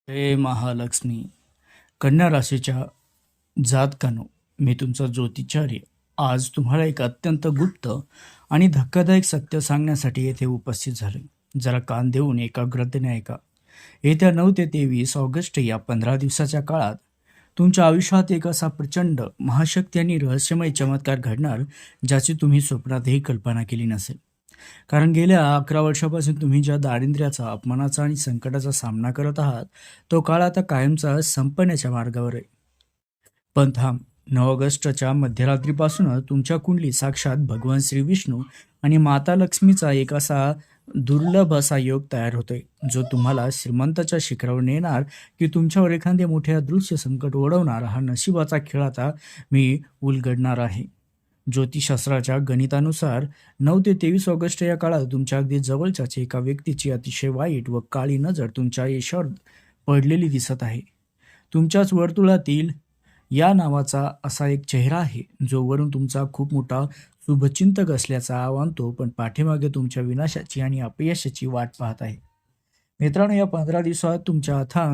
हे महालक्ष्मी, कन्या राशीच्या जातकानो, मी तुमचा ज्योतिचार्य आज तुम्हाला एक अत्यंत गुप्त आणि धक्कादायक सत्य सांगण्यासाठी येथे उपस्थित झाले. जरा कान देऊन एकाग्रतेने ऐका. येत्या 9 ते 23 ऑगस्ट या 15 दिवसाच्या काळात तुमच्या आयुष्यात एक असा प्रचंड महाशक्ती आणि रहस्यमय चमत्कार घडणार, ज्याची तुम्ही स्वप्नातही कल्पना केली नसेल. कारण गेल्या 11 वर्षापासून तुम्ही ज्या दारिद्र्याचा, अपमानाचा आणि संकटाचा सामना करत आहात, तो काळ आता कायमचा संपण्याच्या मार्गावर आहे. पण थांब, 9 ऑगस्टच्या मध्यरात्रीपासूनच तुमच्या कुंडलीत साक्षात भगवान श्री विष्णू आणि माता लक्ष्मीचा एक असा दुर्लभ असा योग तयार होतोय, जो तुम्हाला श्रीमंताच्या शिखरावर नेणार की तुमच्यावर एखादे मोठे अदृश्य संकट ओढवणार. हा नशिबाचा खेळ आता मी उलगडणार आहे. ज्योतिषशास्त्राच्या गणितानुसार 9 ते 23 ऑगस्ट या काळात तुमच्या अगदी जवळच्याच एका व्यक्तीची अतिशय वाईट व काळी नजर तुमच्या यशावर पडलेली दिसत आहे. तुमच्याच वर्तुळातील या नावाचा असा एक चेहरा आहे, जो वरून तुमचा खूप मोठा शुभचिंतक असल्याचा आवानतो, पण पाठीमागे तुमच्या विनाशाची आणि अपयशाची वाट पाहत आहे. मित्रांनो, या 15 दिवसात तुमच्या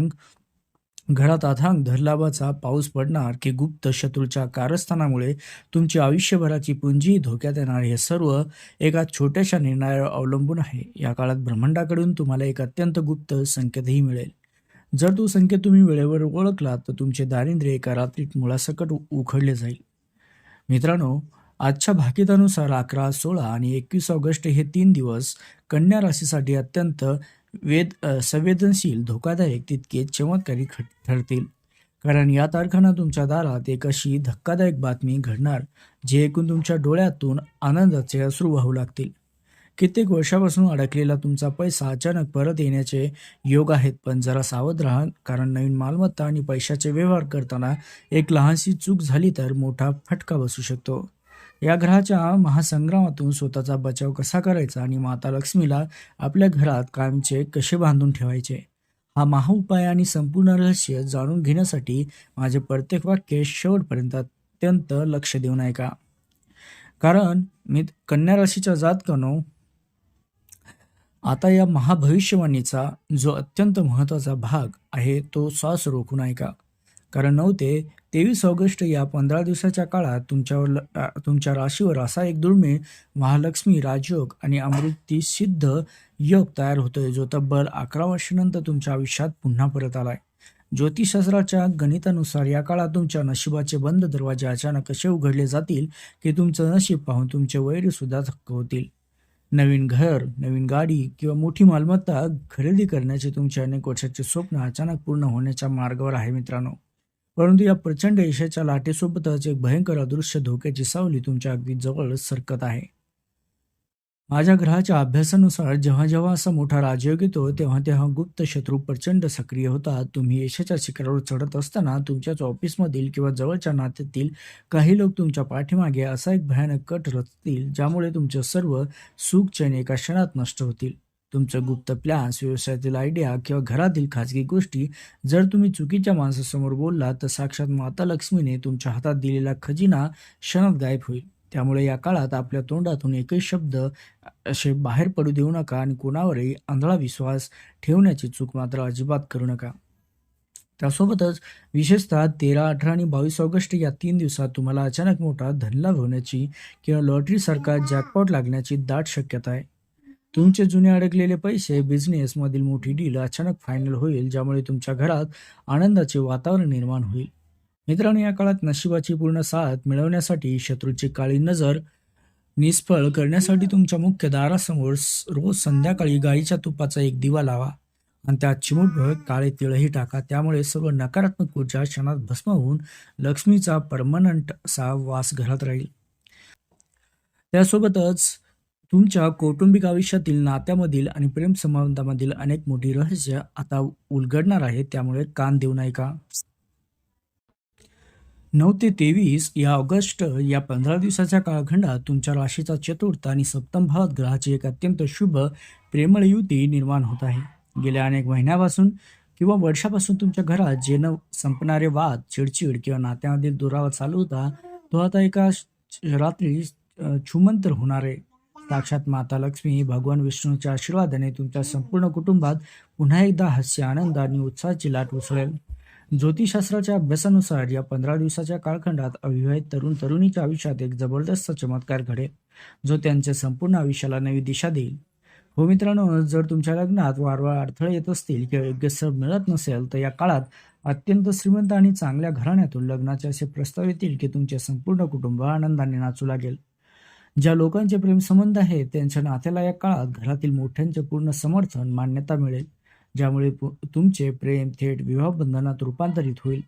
घरात अथांग धरलाभाचा पाऊस पडणार की गुप्त शत्रूच्या कारस्थानामुळे तुमची आयुष्यभराची पुंजी धोक्यात येणार, हे सर्व एका छोट्याशा निर्णयावर अवलंबून आहे. या काळात ब्रह्मांडाकडून तुम्हाला एक अत्यंत गुप्त संकेतही मिळेल. जर तो संकेत तुम्ही वेळेवर ओळखला तर तुमचे दारिद्र्य एका रात्रीत मुळासकट उखडले जाईल. मित्रांनो, आजच्या भाकितानुसार 11, 16 आणि 21 ऑगस्ट हे 3 दिवस कन्या राशीसाठी अत्यंत संवेदनशील, धोकादायक तितके चमत्कारी ठरतील. कारण या तारखांना तुमच्या दारात एक अशी धक्कादायक बातमी घडणार, जी ऐकून तुमच्या डोळ्यातून आनंदाचे अश्रू वाहू लागतील. कित्येक वर्षापासून अडकलेला तुमचा पैसा अचानक परत येण्याचे योग आहेत, पण जरा सावध राहा, कारण नवीन मालमत्ता आणि पैशाचे व्यवहार करताना एक लहानशी चूक झाली तर मोठा फटका बसू शकतो. या ग्रहाच्या महासंग्रामातून स्वतःचा बचाव कसा करायचा आणि माता लक्ष्मीला आपल्या घरात कायमचे कसे बांधून ठेवायचे, हा महाउपाय आणि संपूर्ण रहस्य जाणून घेण्यासाठी माझे प्रत्येक वाक्य शेवटपर्यंत अत्यंत लक्ष देऊन ऐका. कारण मी कन्या राशीच्या जातकानो, आता या महाभविष्यवाणीचा जो अत्यंत महत्त्वाचा भाग आहे तो श्वास रोखून ऐका. कारण 9 ते 23 ऑगस्ट या 15 दिवसाच्या काळात तुमच्या राशीवर असा एक दुर्मिळ महालक्ष्मी राजयोग आणि अमृती सिद्ध योग तयार होतोय, जो तब्बल 11 वर्षानंतर तुमच्या आयुष्यात पुन्हा परत आलाय. ज्योतिषशास्त्राच्या गणितानुसार या काळात तुमच्या नशिबाचे बंद दरवाजे अचानक असे उघडले जातील की तुमचं नशीब पाहून तुमचे वैर सुद्धा थक्क होतील. नवीन घर, नवीन गाडी किंवा मोठी मालमत्ता खरेदी करण्याचे तुमचे अनेक वर्षाचे स्वप्न अचानक पूर्ण होण्याच्या मार्गावर आहे मित्रांनो. परंतु या प्रचंड यशाच्या लाटेसोबतच एक भयंकर अदृश्य धोक्याची सावली तुमच्या अगदी जवळ सरकत आहे. माझ्या ग्रहाच्या अभ्यासानुसार जेव्हा जेव्हा असा मोठा राजयोग येतो, तेव्हा तेव्हा गुप्त शत्रू प्रचंड सक्रिय होतात. तुम्ही यशाच्या शिखरावर चढत असताना तुमच्याच ऑफिसमधील किंवा जवळच्या नात्यातील काही लोक तुमच्या पाठीमागे असा एक भयानक कट रचतील, ज्यामुळे तुमचे सर्व सुख चैन एका क्षणात नष्ट होतील. तुमचे गुप्त प्लॅन्स, व्यवसायातील आयडिया किंवा घरातील खाजगी गोष्टी जर तुम्ही चुकीच्या माणसासमोर बोललात, तर साक्षात माता लक्ष्मीने तुमच्या हातात दिलेला खजिना क्षणात गायब होईल. त्यामुळे या काळात आपल्या तोंडातून एकही शब्द असे बाहेर पडू देऊ नका आणि कोणावरही आंधळा विश्वास ठेवण्याची चूक मात्र अजिबात करू नका. त्यासोबतच विशेषतः 13, 18 आणि 22 ऑगस्ट या 3 दिवसात तुम्हाला अचानक मोठा धनलाभ होण्याची किंवा लॉटरीसारखा जॅकपॉट लागण्याची दाट शक्यता आहे. तुमचे जुने अडकलेले पैसे, बिझनेसमधील मोठी डील अचानक फायनल होईल, ज्यामुळे तुमच्या घरात आनंदाचे वातावरण निर्माण होईल. मित्रांनो, या काळात नशिबाची पूर्ण साथ मिळवण्यासाठी शत्रूची काळी नजर निष्फळ करण्यासाठी तुमच्या मुख्य दारासमोर रोज संध्याकाळी गाईच्या तुपाचा एक दिवा लावा आणि त्यात चिमूटभर काळे तिळही टाका. त्यामुळे सर्व नकारात्मक ऊर्जा क्षणात भस्म होऊन लक्ष्मीचा परमनंट असा वास घरात राहील. त्यासोबतच तुमच्या कौटुंबिक आयुष्यातील, नात्यामधील आणि प्रेमसंबंधामधील अनेक मोठी रहस्य आता उलगडणार आहे. त्यामुळे कान देऊन ऐका. 9 ते 23 या ऑगस्ट या 15 दिवसाच्या कालखंडात तुमच्या राशीचा चतुर्थ आणि सप्तम भावात ग्रहाची एक अत्यंत शुभ प्रेमळ युती निर्माण होत आहे. गेल्या अनेक महिन्यापासून किंवा वर्षापासून तुमच्या घरात जे न संपणारे वाद, चिडचिड किंवा नात्यामधील दुरावा चालू होता, तो आता एका रात्री छूमंतर होणार आहे. साक्षात माता लक्ष्मी, भगवान विष्णूच्या आशीर्वादाने तुमच्या संपूर्ण कुटुंबात पुन्हा एकदा हास्य, आनंद आणि उत्साहाची लाट उसळेल. ज्योतिषशास्त्राच्या अभ्यासानुसार या 15 दिवसाच्या कालखंडात अविवाहित तरुण तरुणीच्या आयुष्यात एक जबरदस्त चमत्कार घडेल, जो त्यांच्या संपूर्ण आयुष्याला नवी दिशा देईल. हो मित्रांनो, जर तुमच्या लग्नात वारंवार अडथळे येत असतील किंवा योग्य स्थळ मिळत नसेल, तर या काळात अत्यंत श्रीमंत आणि चांगल्या घराण्यातून लग्नाचे असे प्रस्ताव येतील की तुमचे संपूर्ण कुटुंब आनंदाने नाचू लागेल. ज्या लोकांचे प्रेमसंबंध आहेत त्यांच्या नात्याला या काळात घरातील मोठ्यांचे पूर्ण समर्थन, मान्यता मिळेल, ज्यामुळे तुमचे प्रेम थेट विवाहबंधनात रूपांतरित होईल.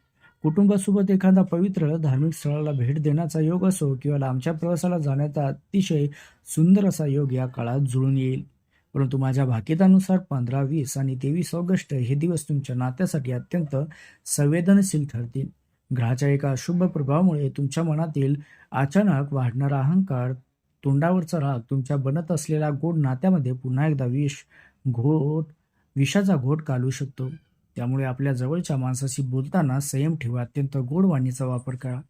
कुटुंबासोबत एखादा पवित्र धार्मिक स्थळाला भेट देण्याचा योग असो किंवा लांबच्या प्रवासाला जाण्याचा अतिशय सुंदर असा योग या काळात जुळून येईल. परंतु माझ्या भाकितानुसार 15, 20 आणि 23 ऑगस्ट हे दिवस तुमच्या नात्यासाठी अत्यंत संवेदनशील ठरतील. ग्रहाच्या एका अशुभ प्रभावामुळे तुमच्या मनातील अचानक वाढणारा अहंकार, तोंडावरचा राग तुमच्या बनत असलेल्या गोड नात्यामध्ये पुन्हा एकदा विषाचा घोट घालू शकतो. त्यामुळे आपल्या जवळच्या माणसाशी बोलताना संयम ठेवा, अत्यंत गोड वाणीचा वापर करा.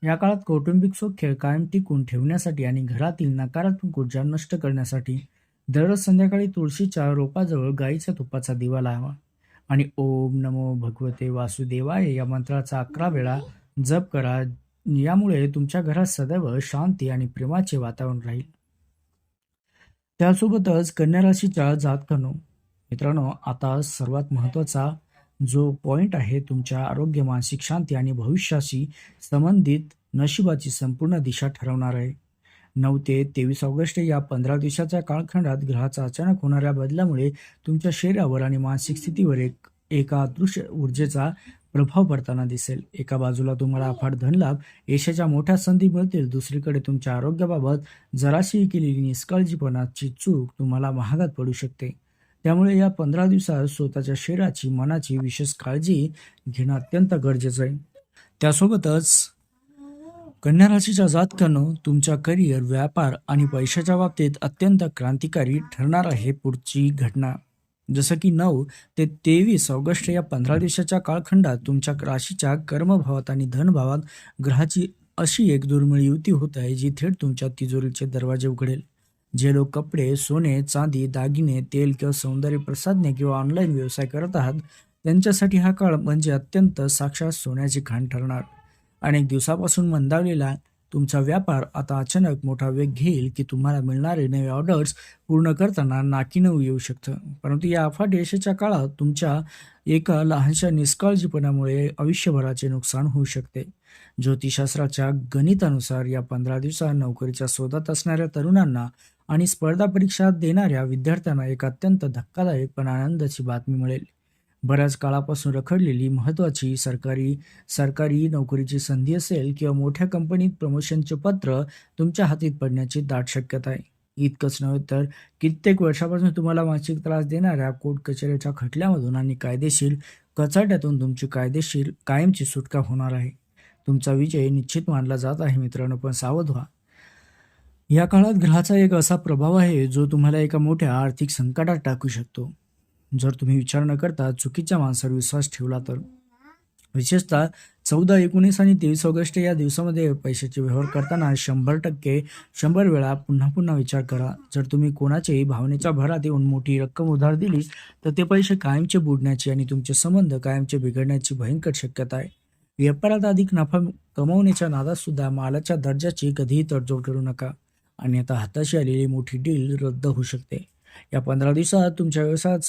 या काळात कौटुंबिक सौख्य कायम टिकून ठेवण्यासाठी आणि घरातील नकारात्मक ऊर्जा नष्ट करण्यासाठी दररोज संध्याकाळी तुळशीच्या रोपाजवळ गाईच्या तुपाचा दिवा लावा आणि ओम नमो भगवते वासुदेवाय या मंत्राचा 11 वेळा जप करा. यामुळे तुमच्या घरात सदैव शांती आणि प्रेमाचे वातावरण राहील. त्यासोबतच कन्या राशीच्या जातकांनो, मित्रांनो, आता सर्वात महत्त्वाचा जो पॉइंट आहे, तुमच्या आरोग्य, मानसिक शांती आणि भविष्याशी संबंधित नशिबाची संपूर्ण दिशा ठरवणार आहे. 9 ते 23 ऑगस्ट या 15 दिवसाच्या कालखंडात ग्रहाचा अचानक होणाऱ्या बदलामुळे तुमच्या शरीरावर आणि मानसिक स्थितीवर एका अदृश्य ऊर्जेचा प्रभाव पडताना दिसेल. एका बाजूला तुम्हाला अफाट धनलाभ, यशाच्या मोठ्या संधी मिळतील, दुसरीकडे तुमच्या आरोग्याबाबत जराशीही केलेली निष्काळजीपणाची चूक तुम्हाला महागात पडू शकते. त्यामुळे या 15 दिवसात स्वतःच्या शरीराची, मनाची विशेष काळजी घेणं अत्यंत गरजेचं आहे. त्यासोबतच कन्या राशीच्या जातकांनो, तुमच्या करिअर, व्यापार आणि पैशाच्या बाबतीत अत्यंत क्रांतिकारी ठरणार आहे पुढची घटना. जसं की 9 ते 23 ऑगस्ट या 15 दिवसाच्या कालखंडात तुमच्या राशीच्या कर्मभावात आणि धनभावात ग्रहाची अशी एक दुर्मिळ युती होत आहे, जी थेट तुमच्या तिजोरीचे दरवाजे उघडेल. जे लोक कपडे, सोने, चांदी, दागिने, तेल किंवा सौंदर्य प्रसाधने किंवा ऑनलाईन व्यवसाय करत आहात, त्यांच्यासाठी हा काळ म्हणजे अत्यंत साक्षात सोन्याची खाण ठरणार. अनेक दिवसापासून मंदावलेला तुमचा व्यापार आता अचानक मोठा वेग घेईल की तुम्हाला मिळणारे नवे ऑर्डर्स पूर्ण करताना नाकीनऊ येऊ शकतं. परंतु या अफाट यशाच्या काळात तुमच्या एका लहानशा निष्काळजीपणामुळे आयुष्यभराचे नुकसान होऊ शकते. ज्योतिषशास्त्राच्या गणितानुसार या 15 दिवसात नोकरीच्या शोधात असणाऱ्या तरुणांना आणि स्पर्धा परीक्षा देणाऱ्या विद्यार्थ्यांना एक अत्यंत धक्कादायक पण आनंदाची बातमी मिळेल. बऱ्याच काळापासून रखडलेली महत्त्वाची सरकारी नोकरीची संधी असेल किंवा मोठ्या कंपनीत प्रमोशनचे पत्र तुमच्या हाती पडण्याची दाट शक्यता आहे. इतकंच नव्हे तर कित्येक वर्षापासून तुम्हाला मानसिक त्रास देणाऱ्या कोर्ट कचेरीच्या खटल्यामधून आणि कायदेशीर कचाट्यातून तुमची कायदेशीर कायमची सुटका होणार आहे. तुमचा विजय निश्चित मानला जात आहे मित्रांनो, पण सावध व्हा. या काळात ग्रहाचा एक असा प्रभाव आहे जो तुम्हाला एका मोठ्या आर्थिक संकटात टाकू शकतो. जर तुम्ही विचार न करता चुकीच्या माणसावर विश्वास ठेवला तर. विशेषतः 14, 19 आणि 23 ऑगस्ट या दिवसामध्ये पैशाचे व्यवहार करताना 100% वेळा पुन्हा पुन्हा विचार करा. जर तुम्ही कोणाच्याही भावनेच्या भरात येऊन मोठी रक्कम उधार दिली तर ते पैसे कायमचे बुडण्याची आणि तुमचे संबंध कायमचे बिघडण्याची भयंकर शक्यता आहे. व्यापारात अधिक नफा कमवण्याच्या नादात सुद्धा मालाच्या दर्जाची कधीही तडजोड करू नका, अन्यथा हाताशी आलेली मोठी डील रद्द होऊ शकते. या 15 दिवसात तुमच्या व्यवसायात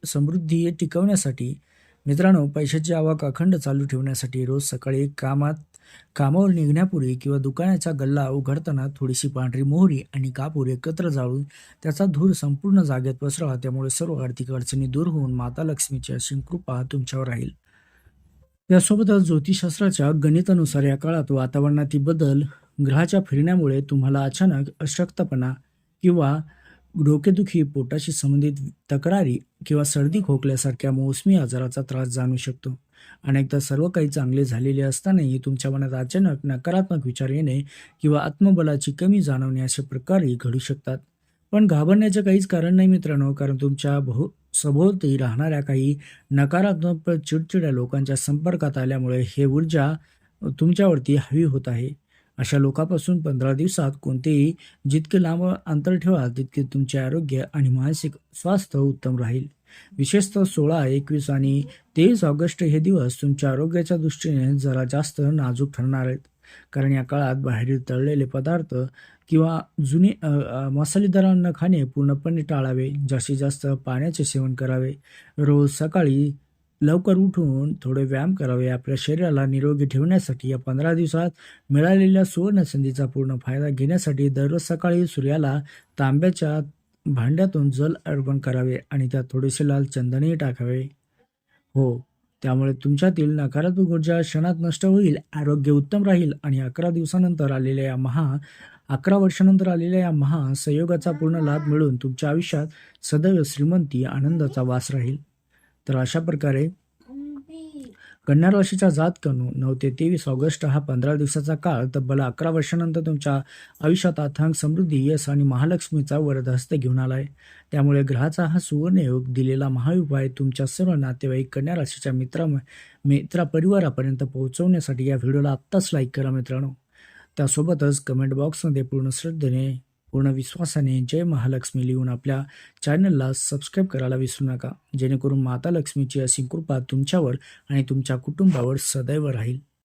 समृद्धी टिकवण्यासाठी मित्रांनो, पैशाची आवक अखंड चालू ठेवण्यासाठी रोज सकाळी कामावर निघण्यापूर्वी किंवा दुकानाचा गल्ला उघडताना थोडीशी पांढरी मोहरी आणि कापूर एकत्र जाळून त्याचा धूर संपूर्ण जागेत पसरवा. त्यामुळे सर्व आर्थिक अडचणी दूर होऊन माता लक्ष्मीची असीम कृपा तुमच्यावर राहील. त्यासोबतच ज्योतिषशास्त्राच्या गणितानुसार या काळात वातावरणातील बदल, ग्रहाच्या फिरण्यामुळे तुम्हाला अचानक अशक्तपणा किंवा डोकेदुखी, पोटाशी संबंधित तक्रारी किंवा सर्दी खोकल्यासारख्या मौसमी आजाराचा त्रास जाणू शकतो. अनेकदा सर्व काही चांगले झालेले असतानाही तुमच्या मनात अचानक नकारात्मक विचार येणे किंवा आत्मबलाची कमी जाणवणे अशा प्रकारही घडू शकतात. पण घाबरण्याचं काहीच कारण नाही मित्रांनो, कारण तुमच्या सभोवती राहणाऱ्या काही नकारात्मक चिडचिड्या लोकांच्या संपर्कात आल्यामुळे हे ऊर्जा तुमच्यावरती हवी होत आहे. अशा लोकांपासून 15 दिवसात कोणतेही जितके लांब अंतर ठेवाल तितके तुमचे आरोग्य आणि मानसिक स्वास्थ्य उत्तम राहील. विशेषतः 16, 21 आणि 23 ऑगस्ट हे दिवस तुमच्या आरोग्याच्या दृष्टीने जरा जास्त नाजूक ठरणार आहेत. कारण या काळात बाहेरील तळलेले पदार्थ किंवा जुने मसालेदार अन्न खाणे पूर्णपणे टाळावे. जास्तीत जास्त पाण्याचे सेवन करावे. रोज सकाळी लवकर उठून थोडे व्यायाम करावे. आपल्या शरीराला निरोगी ठेवण्यासाठी या 15 दिवसात मिळालेल्या सुवर्ण संधीचा पूर्ण फायदा घेण्यासाठी दररोज सकाळी सूर्याला तांब्याच्या भांड्यातून जल अर्पण करावे आणि त्यात थोडेसे लाल चंदनही टाकावे. हो, त्यामुळे तुमच्यातील नकारात्मक ऊर्जा क्षणात नष्ट होईल, आरोग्य उत्तम राहील आणि 11 वर्षानंतर आलेल्या या महासंयोगाचा पूर्ण लाभ मिळून तुमच्या आयुष्यात सदैव श्रीमंती, आनंदाचा वास राहील. तर अशा प्रकारे कन्या राशीच्या जातकांनो 9 ते 23 ऑगस्ट हा 15 दिवसाचा काळ तब्बल 11 वर्षानंतर तुमच्या आयुष्यात अथांग समृद्धी, यश आणि महालक्ष्मीचा वरदहस्त घेऊन आलाय. त्यामुळे ग्रहाचा हा सुवर्णयोग दिलेला महाउपाय तुमच्या सर्व नातेवाईक कन्या राशीच्या मित्रपरिवारापर्यंत पोहोचवण्यासाठी या व्हिडिओला आत्ताच लाईक करा मित्रांनो. त्यासोबतच कमेंट बॉक्समध्ये पूर्ण श्रद्धेने, पूर्ण विश्वासाने जय महालक्ष्मी लिहून आपल्या चॅनलला सबस्क्राईब करायला विसरू नका, जेणेकरून माता लक्ष्मीची अशी कृपा तुमच्यावर आणि तुमच्या कुटुंबावर सदैव राहील.